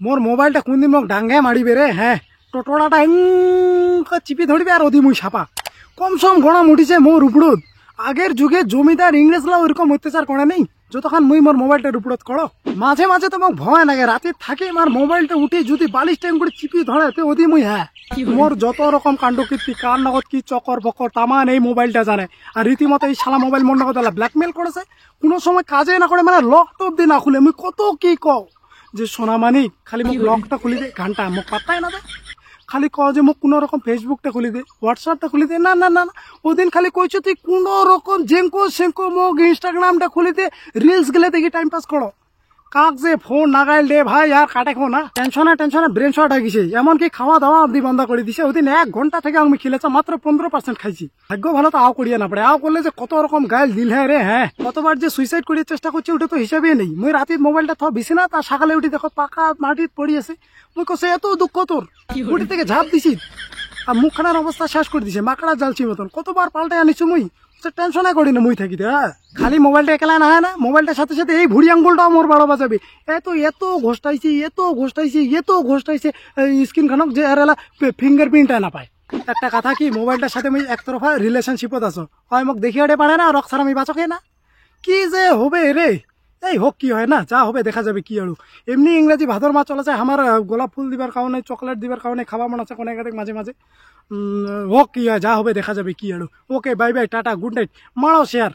মোর মোবাইলটা কোনদিন মোক ডাঙ্গে মারিবে রে। হ্যাঁ, টোটোড়াটা চিপি ধরিবে আর ওদি মুই ছাপা। কমসম গরম উঠিছে মোর উপরত। আগের যুগে জমিদার ইংরেজরা ওইরকম অত্যাচার করে নেই যতক্ষণ মুই মোর মোবাইলটার উপরত করো। মাঝে মাঝে তো মোক ভয় লাগে, রাতে থাকে আমার মোবাইলটা উঠে যদি বালিশ টাইম করে চিপি ধরে তো ওদি মুই হ্যাঁ মোর যত রকম কাণ্ড কীর্তি কার নগদ কি চকর বকর তামান এই মোবাইলটা জানে। আর রীতিমতো এই শালা মোবাইল মোর নগদ ব্ল্যাকমেল করেছে। কোনো সময় কাজে না করে মানে লক টপ দিয়ে না খুলে মুই কত কি কও যে সোনা মানিক খালি মোক লকটা খুলি দে, ঘন্টা মোক পাত্তাই না দে। খালি ক যে মোক কোনো রকম ফেসবুকটা খুলি দে, হোয়াটসঅ্যাপটা খুলি দে। না না না না, ওদিন খালি কইছো তুই কোনো রকম জেঙ্কো সেঙ্কো মোক ইনস্টাগ্রামটা খুলি দে, রিলস গেলে দেখি টাইম পাস করো। কাক যে ফোন নাগাইল দে ভাই আর কাটে খো না, টেনশনে ব্রেন শর্ট হয়ে গেছে। এমনকি খাওয়া দাওয়া অব্দি বন্ধ করে দিছে। ওদিন 1 ঘন্টা থেকে আমি খেলেছি মাত্র 15% খাইছি। ভাগ্য ভালো তো আও করিয়া না পড়ে, আও করলে যে কত রকম গাইল দিল হ্যাঁ রে। হ্যাঁ, কতবার যে সুইসাইড করার চেষ্টা করছে ওটা তো হিসাবে নেই। মুই রাতে মোবাইলটা থ বিছি না, তার সকালে উঠি দেখো পাকা মাটিত পড়ি আছে। মুই কছে এত দুঃখ তোর, উঠি থেকে ঝাঁপ দিছি আর মুখখানার অবস্থা শেষ করে দিছে মাকড়া জালছি মতন। কতবার পাল্টে আনিছো মুই, টেনশনে করি না মুই থাকি। হ্যাঁ, খালি মোবাইলটা একলা না হয় না, মোবাইলটার সাথে সাথে এই ভুড়ি আঙ্গুলটাও মোর বাড়ো বাজাবে। এত ঘোষটাইছি স্ক্রিন খানক যে এরা ফিঙ্গারপ্রিন্ট না পায়। একটা কথা কি, মোবাইলটার সাথে আমি একতরফা রিলেশনশিপত আছো, হয় মোক দেখি ওঠে পারে না, রক্সার আমি বাঁচকে না। কি যে হবে রে, এই হোক কি হয় না, যা হবে দেখা যাবে কি। আর এমনি ইংরেজি ভাদর মাছ চলেছে আমার, গোলাপ ফুল দিবার কারণে চকলেট দিবার কারণে খাওয়া মন আছে কোনে মাঝে মাঝে। হোক কি হয়, যা হবে দেখা যাবে কি। আর okay, bye bye, tata, good night, মারো শেয়ার।